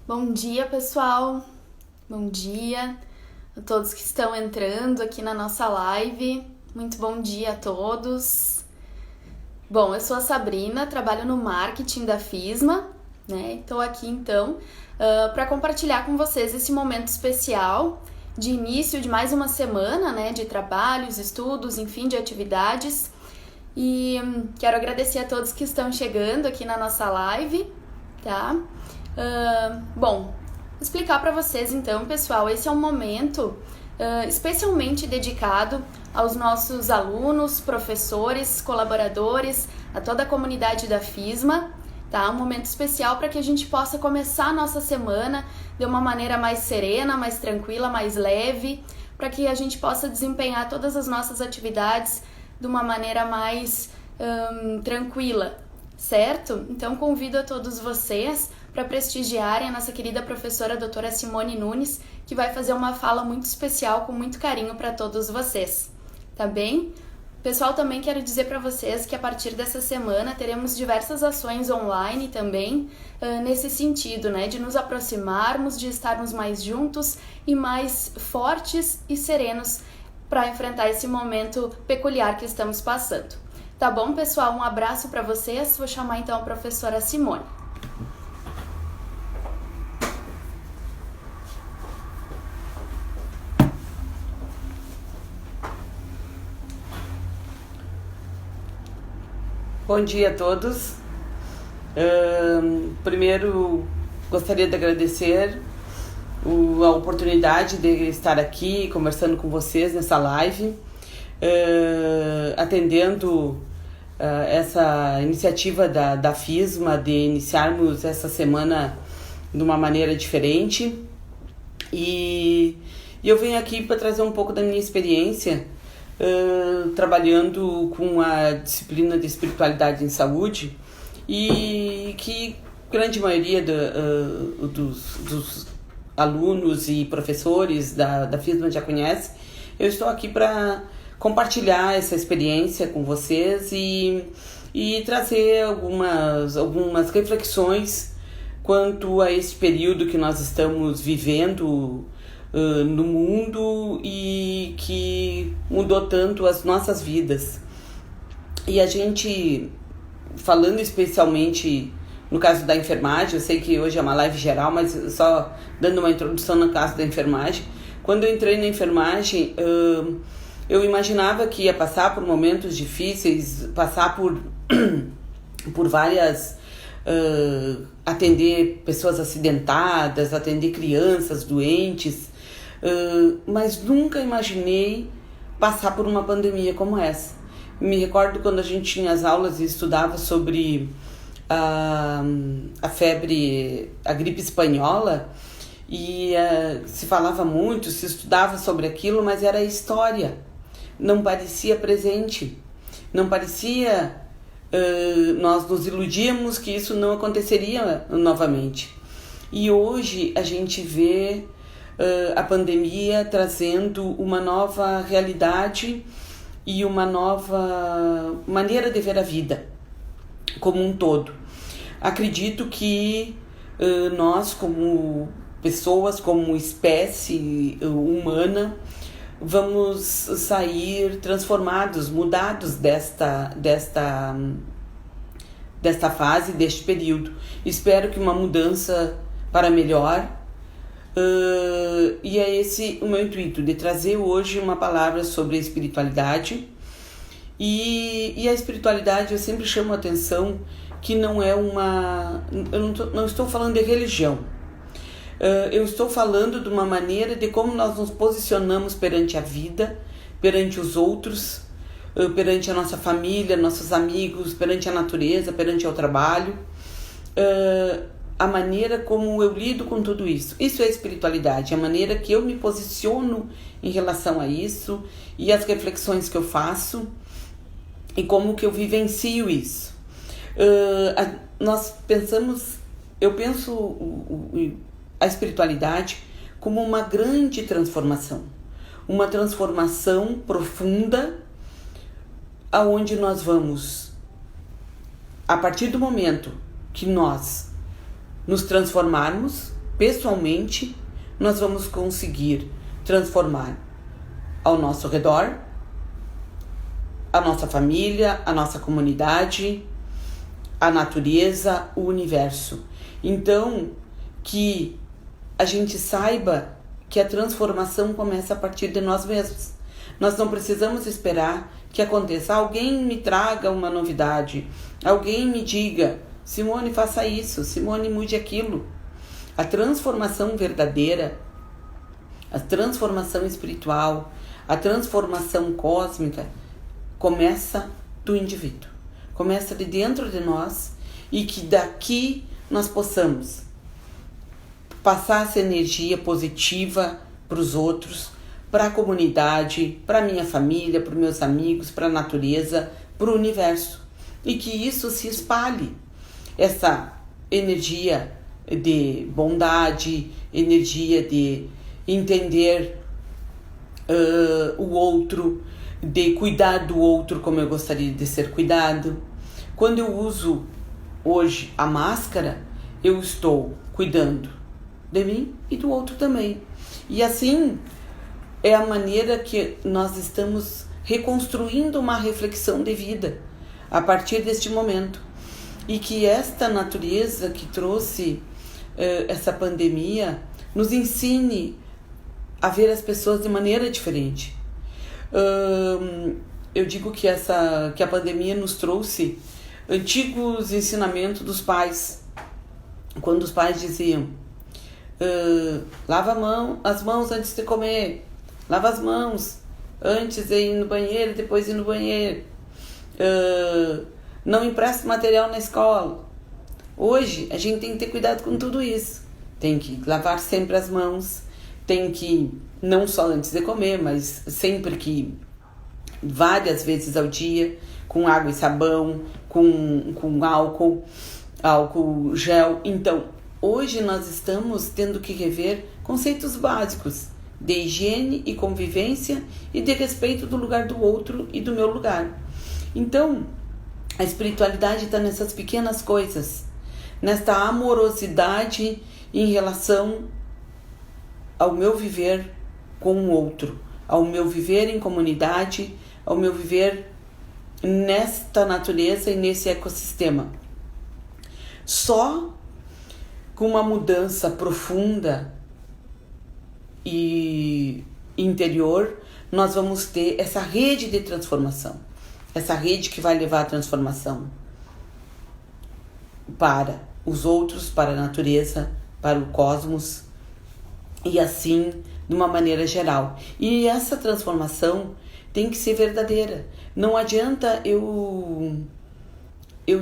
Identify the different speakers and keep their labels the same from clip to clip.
Speaker 1: Bom dia, pessoal. Bom dia a todos que estão entrando aqui na nossa live. Muito bom dia a todos. Bom, eu sou a Sabrina, trabalho no marketing da FISMA, né? Estou aqui então para compartilhar com vocês esse momento especial de início de mais uma semana, né? De trabalhos, estudos, enfim, de atividades. E quero agradecer a todos que estão chegando aqui na nossa live, tá? Bom, explicar para vocês então, pessoal, esse é um momento especialmente dedicado aos nossos alunos, professores, colaboradores, a toda a comunidade da FISMA, tá? Um momento especial para que a gente possa começar a nossa semana de uma maneira mais serena, mais tranquila, mais leve, para que a gente possa desempenhar todas as nossas atividades de uma maneira mais tranquila, certo? Então convido a todos vocês para prestigiarem a nossa querida professora doutora Simone Nunes, que vai fazer uma fala muito especial, com muito carinho para todos vocês, tá bem? Pessoal, também quero dizer para vocês que a partir dessa semana teremos diversas ações online também, nesse sentido, né, de nos aproximarmos, de estarmos mais juntos e mais fortes e serenos para enfrentar esse momento peculiar que estamos passando. Tá bom, pessoal? Um abraço para vocês. Vou chamar então a professora Simone.
Speaker 2: Bom dia a todos. Primeiro, gostaria de agradecer a oportunidade de estar aqui conversando com vocês nessa live, atendendo essa iniciativa da FISMA de iniciarmos essa semana de uma maneira diferente. E eu venho aqui para trazer um pouco da minha experiência trabalhando com a disciplina de espiritualidade em saúde, e que grande maioria dos alunos e professores da FISMA já conhece. Eu estou aqui para compartilhar essa experiência com vocês e trazer algumas reflexões quanto a esse período que nós estamos vivendo no mundo e que mudou tanto as nossas vidas. E a gente, falando especialmente no caso da enfermagem, eu sei que hoje é uma live geral, mas só dando uma introdução no caso da enfermagem. Quando eu entrei na enfermagem, eu imaginava que ia passar por momentos difíceis, passar por várias... atender pessoas acidentadas, atender crianças doentes, mas nunca imaginei passar por uma pandemia como essa. Me recordo quando a gente tinha as aulas e estudava sobre a febre, a gripe espanhola, e se falava muito, se estudava sobre aquilo, mas era história, não parecia presente, não parecia... nós nos iludíamos que isso não aconteceria novamente. E hoje a gente vê a pandemia trazendo uma nova realidade e uma nova maneira de ver a vida como um todo. Acredito que nós, como pessoas, como espécie humana, vamos sair transformados, mudados desta fase, deste período. Espero que uma mudança para melhor, e é esse o meu intuito, de trazer hoje uma palavra sobre a espiritualidade. E a espiritualidade, eu sempre chamo a atenção que não é uma... Eu não estou falando de religião. Eu estou falando de uma maneira de como nós nos posicionamos perante a vida, perante os outros, perante a nossa família, nossos amigos, perante a natureza, perante o trabalho, a maneira como eu lido com tudo isso. Isso é espiritualidade, a maneira que eu me posiciono em relação a isso e as reflexões que eu faço e como que eu vivencio isso. Eu penso a espiritualidade como uma grande transformação, uma transformação profunda, aonde nós vamos, a partir do momento que nós nos transformarmos, pessoalmente, nós vamos conseguir transformar ao nosso redor, a nossa família, a nossa comunidade, a natureza, o universo. Então, que a gente saiba que a transformação começa a partir de nós mesmos. Nós não precisamos esperar que aconteça. Alguém me traga uma novidade, alguém me diga, Simone, faça isso, Simone, mude aquilo. A transformação verdadeira, a transformação espiritual, a transformação cósmica começa do indivíduo, começa de dentro de nós, e que daqui nós possamos passar essa energia positiva para os outros, para a comunidade, para a minha família, para os meus amigos, para a natureza, para o universo. E que isso se espalhe, essa energia de bondade, energia de entender o outro, de cuidar do outro como eu gostaria de ser cuidado. Quando eu uso hoje a máscara, eu estou cuidando de mim e do outro também. E assim é a maneira que nós estamos reconstruindo uma reflexão de vida a partir deste momento. E que esta natureza que trouxe essa pandemia nos ensine a ver as pessoas de maneira diferente. Eu digo que a pandemia nos trouxe antigos ensinamentos dos pais, quando os pais diziam: lava as mãos antes de comer, lava as mãos antes de ir no banheiro, depois de ir no banheiro, não empresta material na escola. Hoje a gente tem que ter cuidado com tudo isso, tem que lavar sempre as mãos, tem que, não só antes de comer, mas sempre que, várias vezes ao dia, com água e sabão, com álcool gel. Então, hoje nós estamos tendo que rever conceitos básicos de higiene e convivência e de respeito do lugar do outro e do meu lugar. Então, a espiritualidade está nessas pequenas coisas, nesta amorosidade em relação ao meu viver com o outro, ao meu viver em comunidade, ao meu viver nesta natureza e nesse ecossistema. Só com uma mudança profunda e interior, nós vamos ter essa rede de transformação, essa rede que vai levar a transformação para os outros, para a natureza, para o cosmos, e assim de uma maneira geral. E essa transformação tem que ser verdadeira. Não adianta eu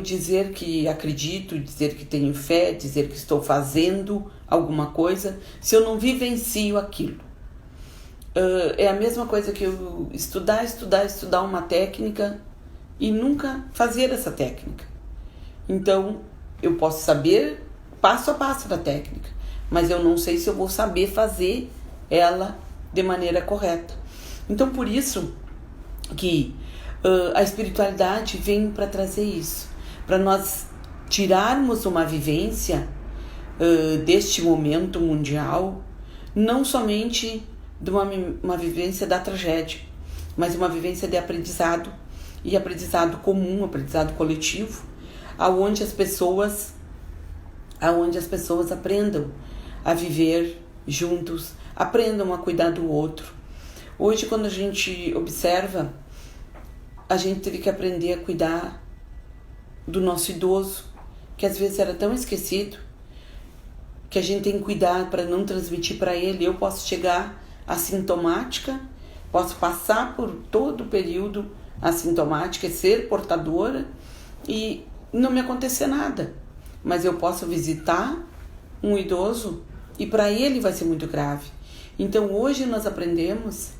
Speaker 2: dizer que acredito, dizer que tenho fé, dizer que estou fazendo alguma coisa, se eu não vivencio aquilo. É a mesma coisa que eu estudar uma técnica e nunca fazer essa técnica. Então, eu posso saber passo a passo da técnica, mas eu não sei se eu vou saber fazer ela de maneira correta. Então, por isso que a espiritualidade vem para trazer isso, para nós tirarmos uma vivência deste momento mundial, não somente de uma vivência da tragédia, mas uma vivência de aprendizado, e aprendizado comum, aprendizado coletivo, aonde as pessoas aprendam a viver juntos, aprendam a cuidar do outro. Hoje, quando a gente observa, a gente teve que aprender a cuidar do nosso idoso, que às vezes era tão esquecido, que a gente tem que cuidar para não transmitir para ele. Eu posso chegar assintomática, posso passar por todo o período assintomática e ser portadora e não me acontecer nada, mas eu posso visitar um idoso e para ele vai ser muito grave. Então hoje nós aprendemos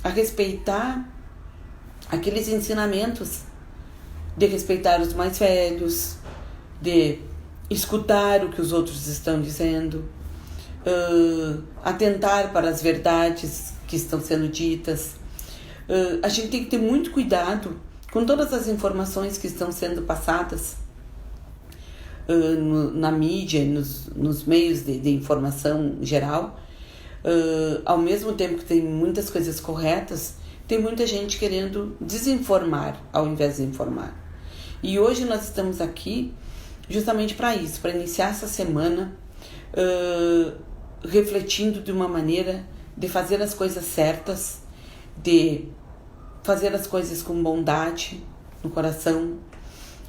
Speaker 2: a respeitar aqueles ensinamentos de respeitar os mais velhos, de escutar o que os outros estão dizendo, atentar para as verdades que estão sendo ditas. A gente tem que ter muito cuidado com todas as informações que estão sendo passadas na mídia, nos meios de informação geral, ao mesmo tempo que tem muitas coisas corretas, tem muita gente querendo desinformar ao invés de informar. E hoje nós estamos aqui justamente para isso, para iniciar essa semana refletindo de uma maneira de fazer as coisas certas, de fazer as coisas com bondade no coração,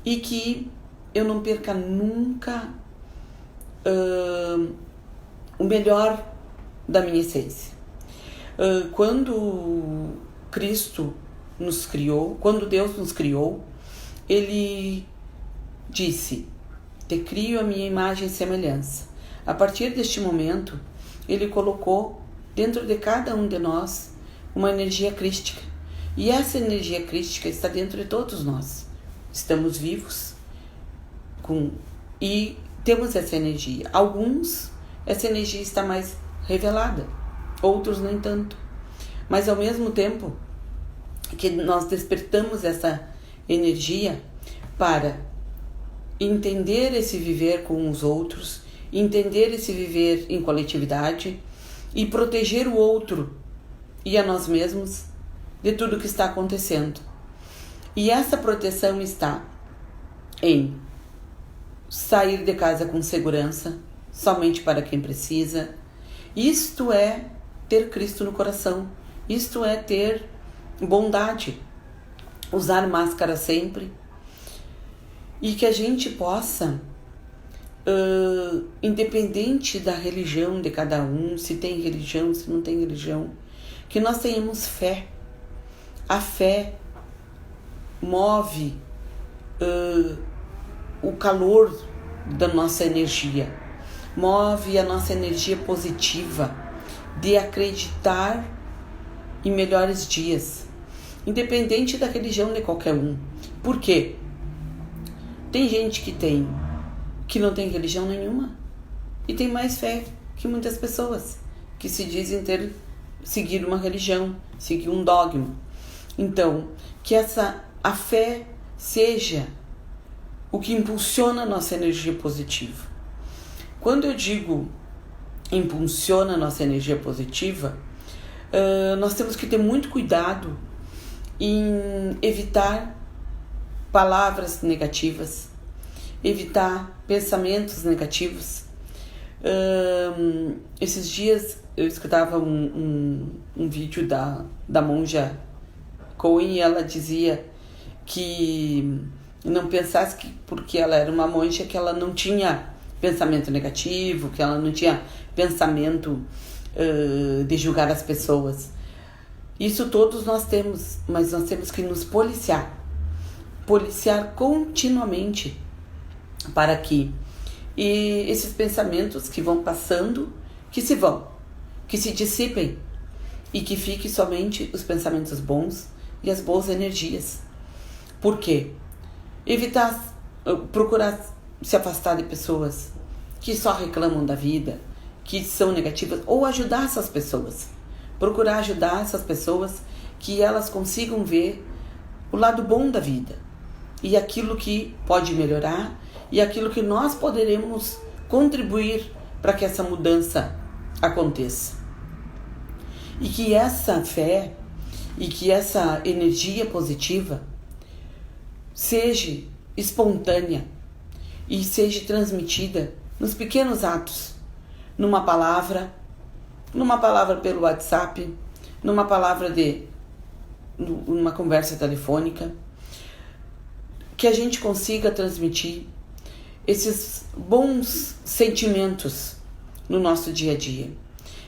Speaker 2: e que eu não perca nunca o melhor da minha essência. Quando Cristo nos criou, quando Deus nos criou, Ele disse: te crio a minha imagem e semelhança. A partir deste momento, Ele colocou dentro de cada um de nós uma energia crística. E essa energia crística está dentro de todos nós. Estamos vivos e temos essa energia. Alguns, essa energia está mais revelada, outros nem tanto. Mas ao mesmo tempo que nós despertamos essa energia para entender esse viver com os outros, entender esse viver em coletividade e proteger o outro e a nós mesmos de tudo que está acontecendo. E essa proteção está em sair de casa com segurança, somente para quem precisa. Isto é ter Cristo no coração. Isto é ter bondade. Usar máscara sempre. E que a gente possa, independente da religião de cada um, se tem religião, se não tem religião, que nós tenhamos fé. A fé move o calor da nossa energia, move a nossa energia positiva de acreditar em melhores dias, independente da religião de qualquer um. Por quê? Tem gente que não tem religião nenhuma e tem mais fé que muitas pessoas que se dizem seguir uma religião, seguir um dogma. Então, que a fé seja o que impulsiona a nossa energia positiva. Quando eu digo impulsiona a nossa energia positiva, nós temos que ter muito cuidado em evitar palavras negativas, evitar pensamentos negativos. Esses dias eu escutava um vídeo da monja Coen, e ela dizia que não pensasse que porque ela era uma monja que ela não tinha pensamento negativo, que ela não tinha pensamento de julgar as pessoas. Isso todos nós temos, mas nós temos que nos policiar continuamente para que esses pensamentos que vão passando, que se dissipem e que fiquem somente os pensamentos bons e as boas energias. Por quê? Procurar se afastar de pessoas que só reclamam da vida, que são negativas, ou ajudar essas pessoas. Procurar ajudar essas pessoas que elas consigam ver o lado bom da vida e aquilo que pode melhorar e aquilo que nós poderemos contribuir para que essa mudança aconteça. E que essa fé e que essa energia positiva seja espontânea e seja transmitida nos pequenos atos, numa palavra pelo WhatsApp, numa conversa telefônica, que a gente consiga transmitir esses bons sentimentos no nosso dia a dia.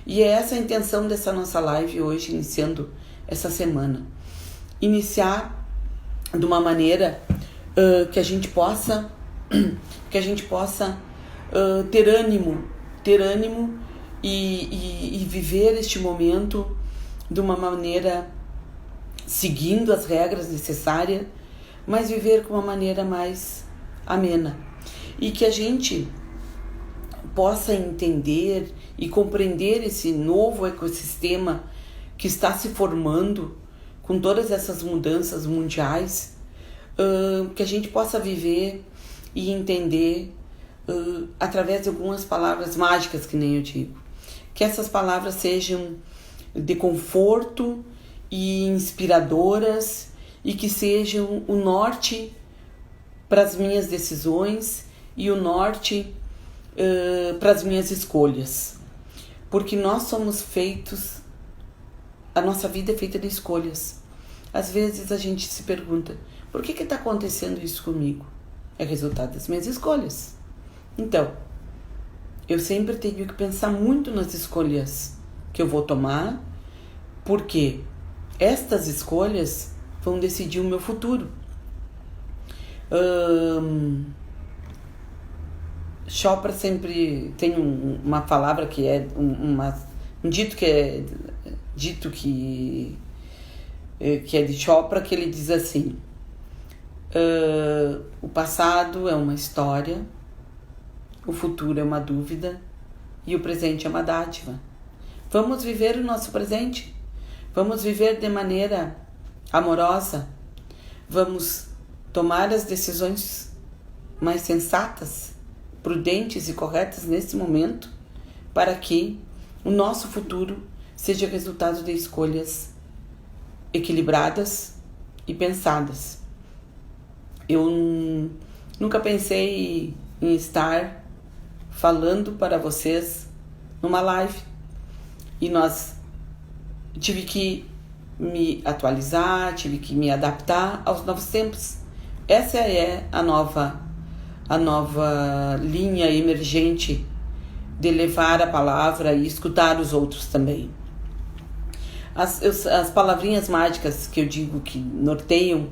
Speaker 2: E é essa a intenção dessa nossa live hoje, iniciando essa semana. Iniciar de uma maneira que a gente possa ter ânimo e viver este momento de uma maneira seguindo as regras necessárias, mas viver com uma maneira mais amena. E que a gente possa entender e compreender esse novo ecossistema que está se formando com todas essas mudanças mundiais, que a gente possa viver e entender através de algumas palavras mágicas, que nem eu digo. Que essas palavras sejam de conforto e inspiradoras e que sejam o norte para as minhas decisões e o norte para as minhas escolhas. Porque nós somos feitos, a nossa vida é feita de escolhas. Às vezes a gente se pergunta, por que está acontecendo isso comigo? É resultado das minhas escolhas. Então, eu sempre tenho que pensar muito nas escolhas que eu vou tomar, porque estas escolhas vão decidir o meu futuro. Chopra sempre tem uma palavra que é um dito que é dito que é de Chopra, que ele diz assim: o passado é uma história, o futuro é uma dúvida e o presente é uma dádiva. Vamos viver o nosso presente, vamos viver de maneira amorosa, vamos tomar as decisões mais sensatas, prudentes e corretas nesse momento, para que o nosso futuro seja resultado de escolhas equilibradas e pensadas. Eu nunca pensei em estar falando para vocês numa live, e tive que me atualizar, tive que me adaptar aos novos tempos. Essa é a nova linha emergente de levar a palavra e escutar os outros também. As palavrinhas mágicas que eu digo que norteiam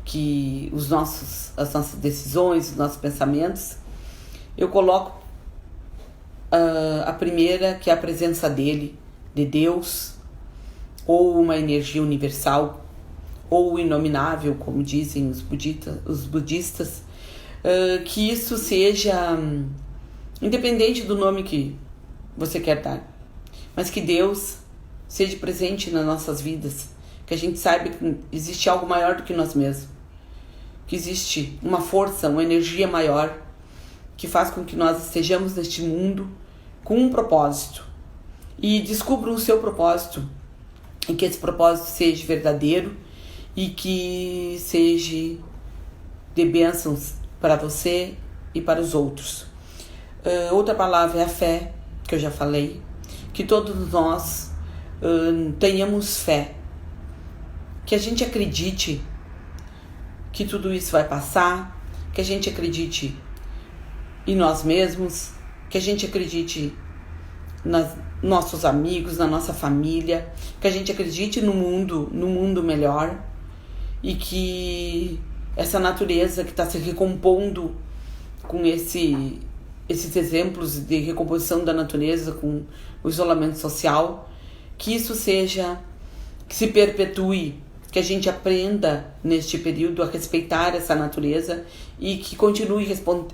Speaker 2: que as nossas decisões, os nossos pensamentos, eu coloco a primeira, que é a presença dele, de Deus, ou uma energia universal, ou o inominável, como dizem os budistas, que isso seja independente do nome que você quer dar, mas que Deus seja presente nas nossas vidas, que a gente saiba que existe algo maior do que nós mesmos, que existe uma força, uma energia maior que faz com que nós estejamos neste mundo com um propósito, e descubram o seu propósito, e que esse propósito seja verdadeiro e que seja de bênçãos para você e para os outros. Outra palavra é a fé, que eu já falei, que todos nós tenhamos fé, que a gente acredite que tudo isso vai passar, que a gente acredite em nós mesmos, que a gente acredite nos nossos amigos, na nossa família, que a gente acredite no mundo melhor, e que essa natureza que está se recompondo com esses exemplos de recomposição da natureza, com o isolamento social, que isso que se perpetue, que a gente aprenda neste período a respeitar essa natureza e que continue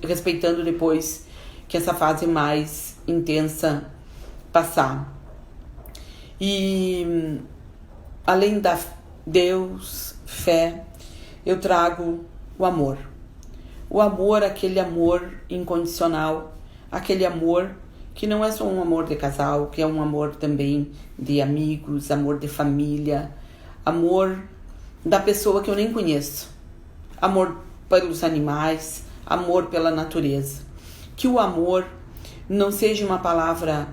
Speaker 2: respeitando depois que essa fase mais intensa passar. E além da Deus, fé, eu trago o amor. O amor, aquele amor incondicional, aquele amor que não é só um amor de casal, que é um amor também de amigos, amor de família, amor da pessoa que eu nem conheço, amor pelos animais, amor pela natureza. Que o amor não seja uma palavra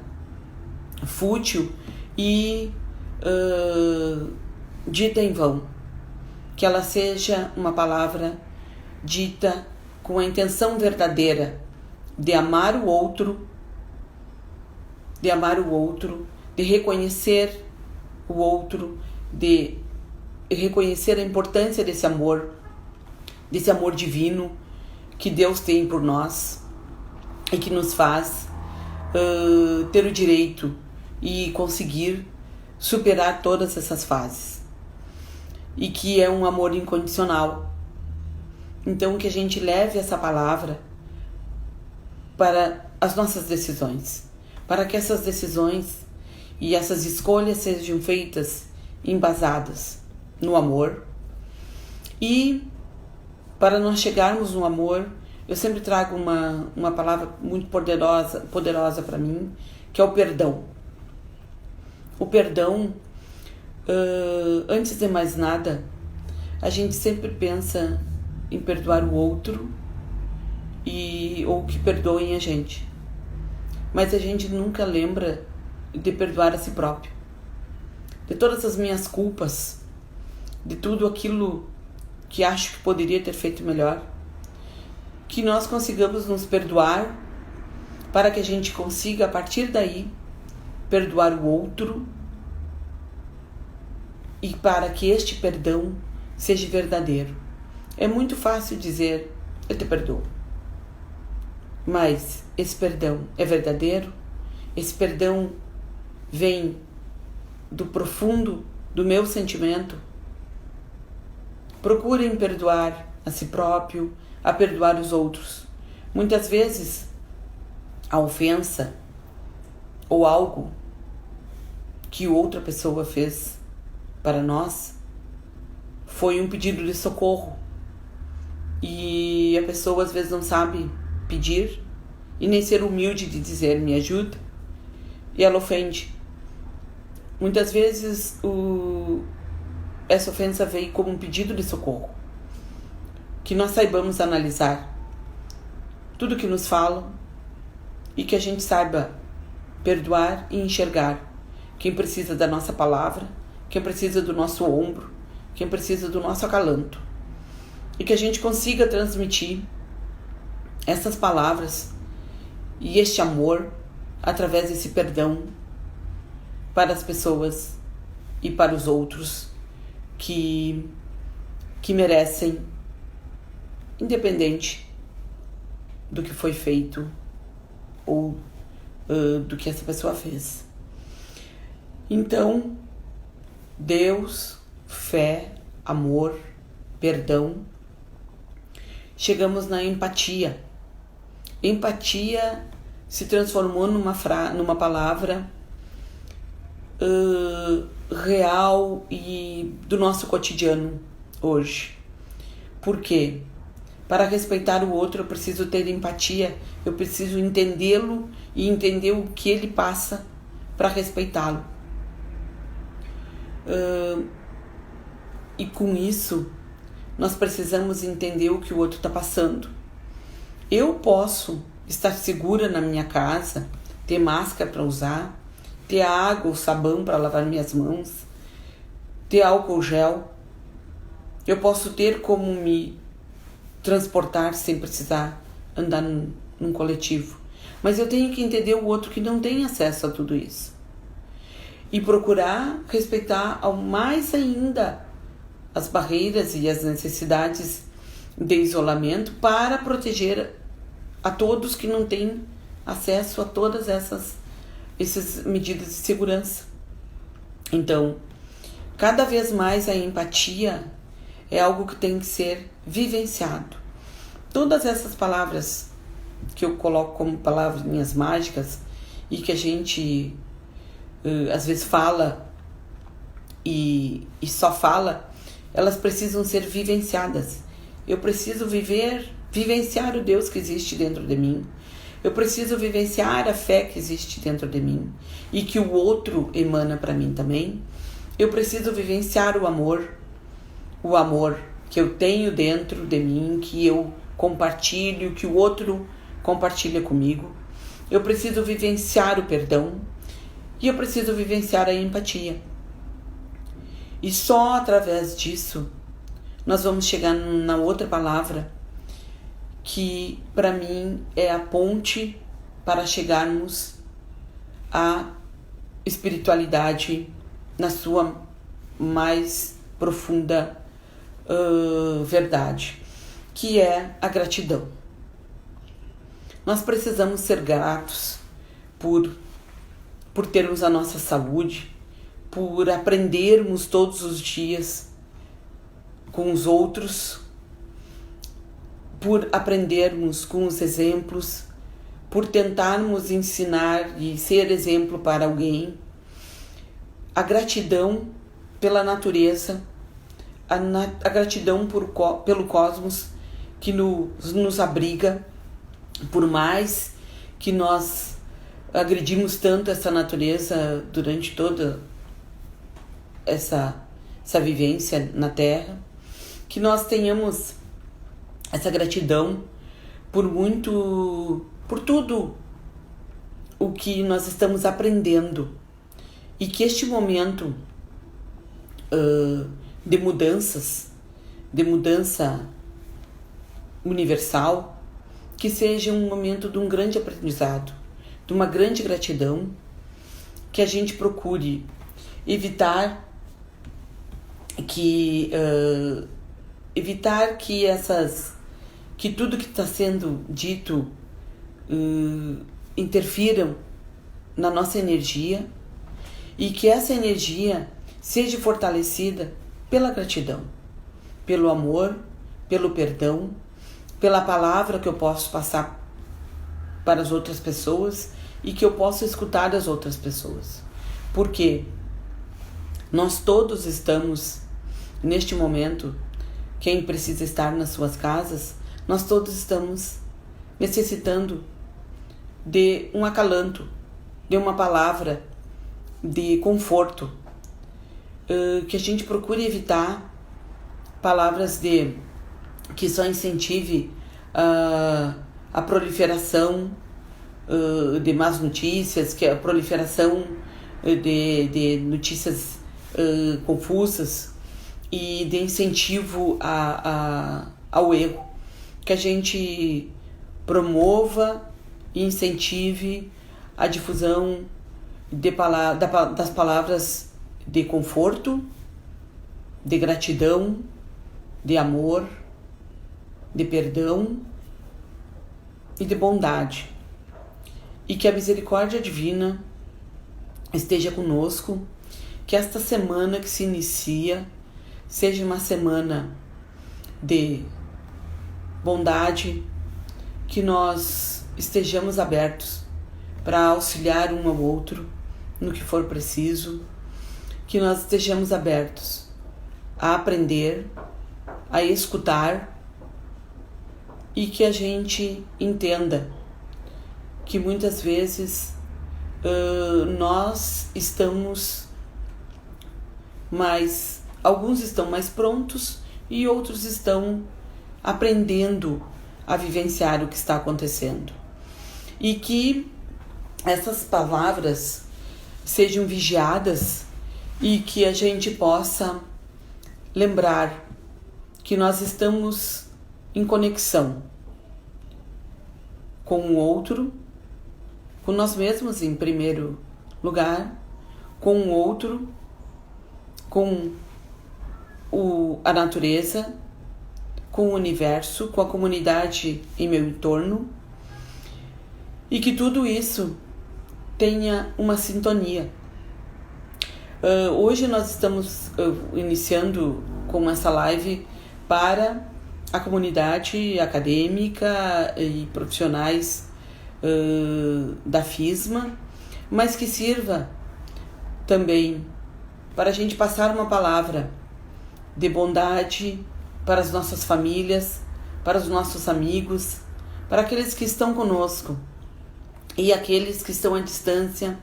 Speaker 2: fútil e dita em vão, que ela seja uma palavra dita com a intenção verdadeira de amar o outro, de reconhecer o outro, de reconhecer a importância desse amor divino que Deus tem por nós e que nos faz ter o direito e conseguir superar todas essas fases, e que é um amor incondicional. Então, que a gente leve essa palavra para as nossas decisões, para que essas decisões e essas escolhas sejam feitas embasadas no amor. E para nós chegarmos no amor, eu sempre trago uma palavra muito poderosa para mim, que é o perdão. O perdão, antes de mais nada, a gente sempre pensa em perdoar o outro ou que perdoem a gente. Mas a gente nunca lembra de perdoar a si próprio. De todas as minhas culpas, de tudo aquilo que acho que poderia ter feito melhor, que nós consigamos nos perdoar para que a gente consiga, a partir daí, perdoar o outro e para que este perdão seja verdadeiro. É muito fácil dizer, eu te perdoo. Mas esse perdão é verdadeiro? Esse perdão vem do profundo do meu sentimento? Procurem perdoar a si próprio, a perdoar os outros. Muitas vezes, a ofensa ou algo que outra pessoa fez para nós foi um pedido de socorro. E a pessoa às vezes não sabe pedir e nem ser humilde de dizer me ajuda, e ela ofende. Muitas vezes essa ofensa veio como um pedido de socorro. Que nós saibamos analisar tudo que nos falam e que a gente saiba perdoar e enxergar quem precisa da nossa palavra, quem precisa do nosso ombro, quem precisa do nosso acalanto. E que a gente consiga transmitir essas palavras e este amor através desse perdão para as pessoas e para os outros que merecem, independente do que foi feito ou do que essa pessoa fez. Então, Deus, fé, amor, perdão. Chegamos na empatia. Empatia se transformou numa palavra real e do nosso cotidiano hoje. Por quê? Para respeitar o outro eu preciso ter empatia, eu preciso entendê-lo e entender o que ele passa para respeitá-lo. E com isso, nós precisamos entender o que o outro está passando. Eu posso estar segura na minha casa, ter máscara para usar, ter água ou sabão para lavar minhas mãos, ter álcool gel. Eu posso ter como me transportar sem precisar andar num coletivo. Mas eu tenho que entender o outro que não tem acesso a tudo isso. E procurar respeitar ao mais ainda as barreiras e as necessidades de isolamento para proteger a todos que não têm acesso a todas essas medidas de segurança. Então, cada vez mais a empatia é algo que tem que ser vivenciado. Todas essas palavras que eu coloco como palavrinhas mágicas e que a gente às vezes fala e só fala, elas precisam ser vivenciadas. Eu preciso vivenciar o Deus que existe dentro de mim. Eu preciso vivenciar a fé que existe dentro de mim e que o outro emana para mim também. Eu preciso vivenciar o amor que eu tenho dentro de mim, que eu compartilho, que o outro compartilha comigo. Eu preciso vivenciar o perdão e eu preciso vivenciar a empatia. E só através disso nós vamos chegar na outra palavra que para mim é a ponte para chegarmos à espiritualidade na sua mais profunda verdade, que é a gratidão. Nós precisamos ser gratos por termos a nossa saúde, por aprendermos todos os dias com os outros, por aprendermos com os exemplos, por tentarmos ensinar e ser exemplo para alguém. A gratidão pela natureza, a gratidão pelo cosmos, que nos abriga, por mais que nós agredimos tanto essa natureza durante toda essa vivência na Terra, que nós tenhamos essa gratidão por tudo o que nós estamos aprendendo, e que este momento de mudança universal, que seja um momento de um grande aprendizado, de uma grande gratidão, que a gente procure evitar que tudo que está sendo dito interfiram na nossa energia, e que essa energia seja fortalecida pela gratidão, pelo amor, pelo perdão, pela palavra que eu posso passar para as outras pessoas e que eu posso escutar das outras pessoas. Porque nós todos estamos, neste momento, quem precisa estar nas suas casas, nós todos estamos necessitando de um acalanto, de uma palavra de conforto, que a gente procure evitar palavras que só incentive a proliferação de más notícias, que a proliferação de notícias confusas e de incentivo ao erro. Que a gente promova e incentive a difusão das palavras de conforto, de gratidão, de amor, de perdão e de bondade. E que a misericórdia divina esteja conosco, que esta semana que se inicia seja uma semana de bondade, que nós estejamos abertos para auxiliar um ao outro no que for preciso, que nós estejamos abertos a aprender, a escutar, e que a gente entenda que muitas vezes nós estamos alguns estão mais prontos e outros estão aprendendo a vivenciar o que está acontecendo. E que essas palavras sejam vigiadas e que a gente possa lembrar que nós estamos em conexão com o outro, com nós mesmos em primeiro lugar, com o outro, com a natureza, com o universo, com a comunidade em meu entorno, e que tudo isso tenha uma sintonia. Hoje nós estamos iniciando com essa live para a comunidade acadêmica e profissionais da FISMA, mas que sirva também para a gente passar uma palavra de bondade para as nossas famílias, para os nossos amigos, para aqueles que estão conosco e aqueles que estão à distância.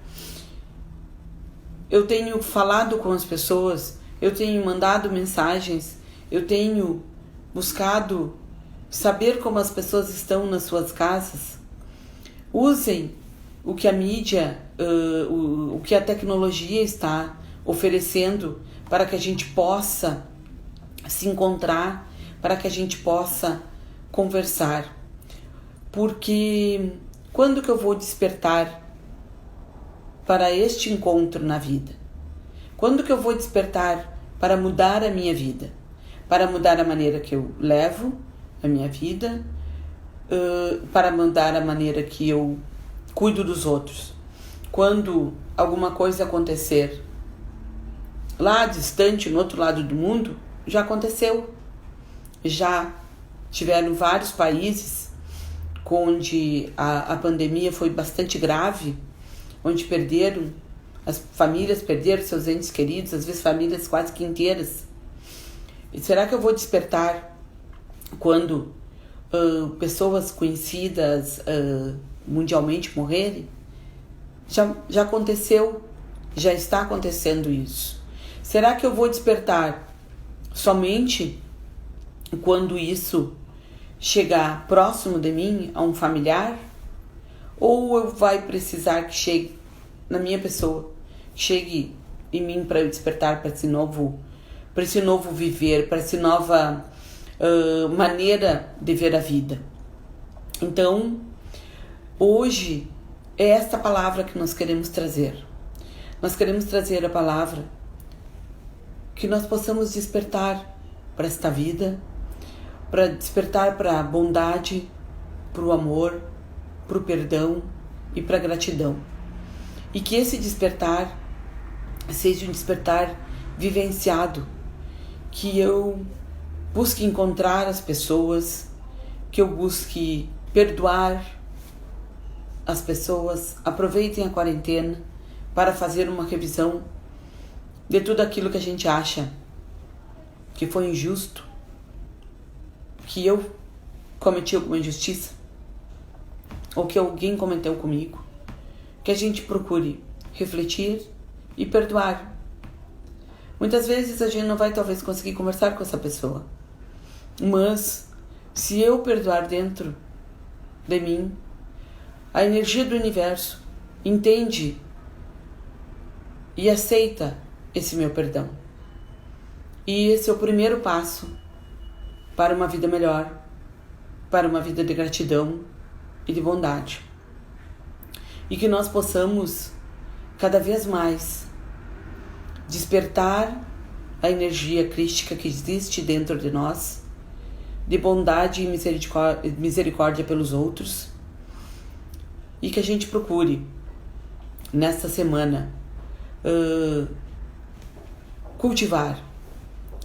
Speaker 2: Eu tenho falado com as pessoas, eu tenho mandado mensagens, eu tenho buscado saber como as pessoas estão nas suas casas. Usem o que a mídia, o que a tecnologia está oferecendo para que a gente possa se encontrar, para que a gente possa conversar. Porque quando que eu vou despertar para este encontro na vida? Quando que eu vou despertar para mudar a minha vida? Para mudar a maneira que eu levo a minha vida, para mudar a maneira que eu cuido dos outros. Quando alguma coisa acontecer lá distante, no outro lado do mundo, já aconteceu. Já tiveram vários países onde a pandemia foi bastante grave, onde as famílias perderam seus entes queridos, às vezes famílias quase que inteiras. E será que eu vou despertar quando pessoas conhecidas mundialmente morrerem, já aconteceu, já está acontecendo isso. Será que eu vou despertar somente quando isso chegar próximo de mim, a um familiar? Ou eu vai precisar que chegue na minha pessoa, que chegue em mim para eu despertar para esse novo viver, para essa nova maneira de ver a vida? Então, hoje é esta palavra que nós queremos trazer. Nós queremos trazer a palavra que nós possamos despertar para esta vida, para despertar para a bondade, para o amor, para o perdão e para a gratidão. E que esse despertar seja um despertar vivenciado, que eu busque encontrar as pessoas, que eu busque perdoar as pessoas. Aproveitem a quarentena para fazer uma revisão de tudo aquilo que a gente acha que foi injusto, que eu cometi alguma injustiça, ou que alguém cometeu comigo, que a gente procure refletir e perdoar. Muitas vezes a gente não vai talvez conseguir conversar com essa pessoa, mas se eu perdoar dentro de mim, a energia do universo entende e aceita esse meu perdão. E esse é o primeiro passo para uma vida melhor, para uma vida de gratidão e de bondade. E que nós possamos cada vez mais despertar a energia crística que existe dentro de nós, de bondade e misericórdia pelos outros, e que a gente procure nesta semana cultivar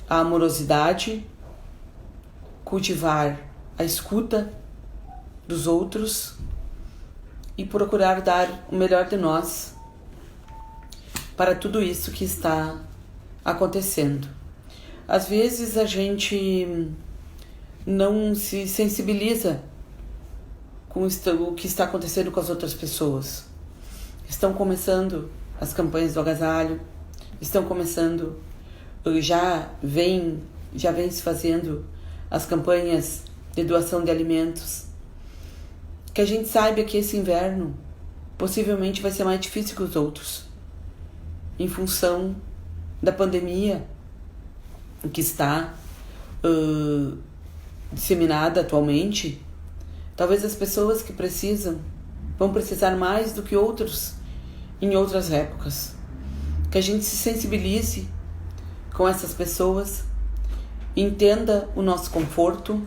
Speaker 2: a amorosidade, cultivar a escuta dos outros e procurar dar o melhor de nós para tudo isso que está acontecendo. Às vezes a gente não se sensibiliza com o que está acontecendo com as outras pessoas. Estão começando as campanhas do agasalho, estão começando, já vem se fazendo as campanhas de doação de alimentos. Que a gente saiba que esse inverno possivelmente vai ser mais difícil que os outros, em função da pandemia que está disseminada atualmente. Talvez as pessoas que precisam vão precisar mais do que outros em outras épocas. Que a gente se sensibilize com essas pessoas, entenda o nosso conforto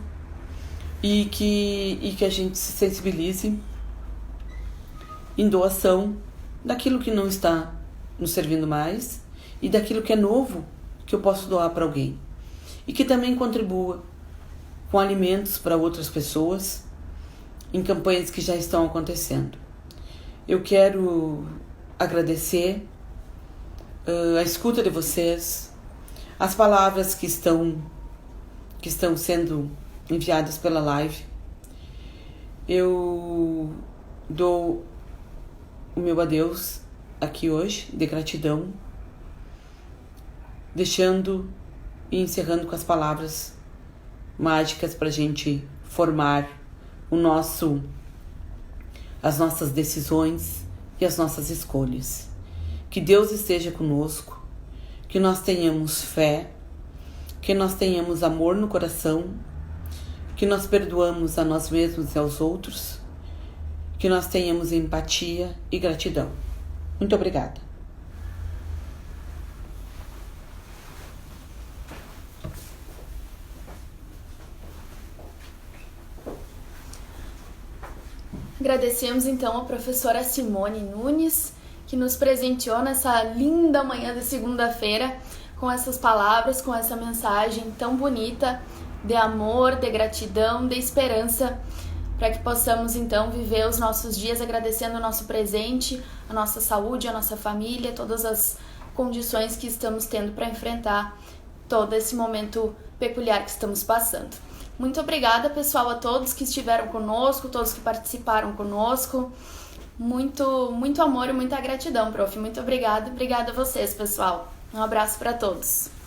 Speaker 2: e que a gente se sensibilize em doação daquilo que não está nos servindo mais e daquilo que é novo que eu posso doar para alguém. E que também contribua com alimentos para outras pessoas em campanhas que já estão acontecendo. Eu quero agradecer a escuta de vocês, as palavras que estão sendo enviadas pela live. Eu dou o meu adeus aqui hoje, de gratidão, deixando e encerrando com as palavras mágicas para a gente formar as nossas decisões e as nossas escolhas. Que Deus esteja conosco, que nós tenhamos fé, que nós tenhamos amor no coração, que nós perdoamos a nós mesmos e aos outros, que nós tenhamos empatia e gratidão. Muito obrigada.
Speaker 1: Agradecemos então a professora Simone Nunes, que nos presenteou nessa linda manhã de segunda-feira com essas palavras, com essa mensagem tão bonita de amor, de gratidão, de esperança, para que possamos então viver os nossos dias agradecendo o nosso presente, a nossa saúde, a nossa família, todas as condições que estamos tendo para enfrentar todo esse momento peculiar que estamos passando. Muito obrigada, pessoal, a todos que estiveram conosco, todos que participaram conosco. Muito, muito amor e muita gratidão, prof. Muito obrigada. Obrigada a vocês, pessoal. Um abraço para todos.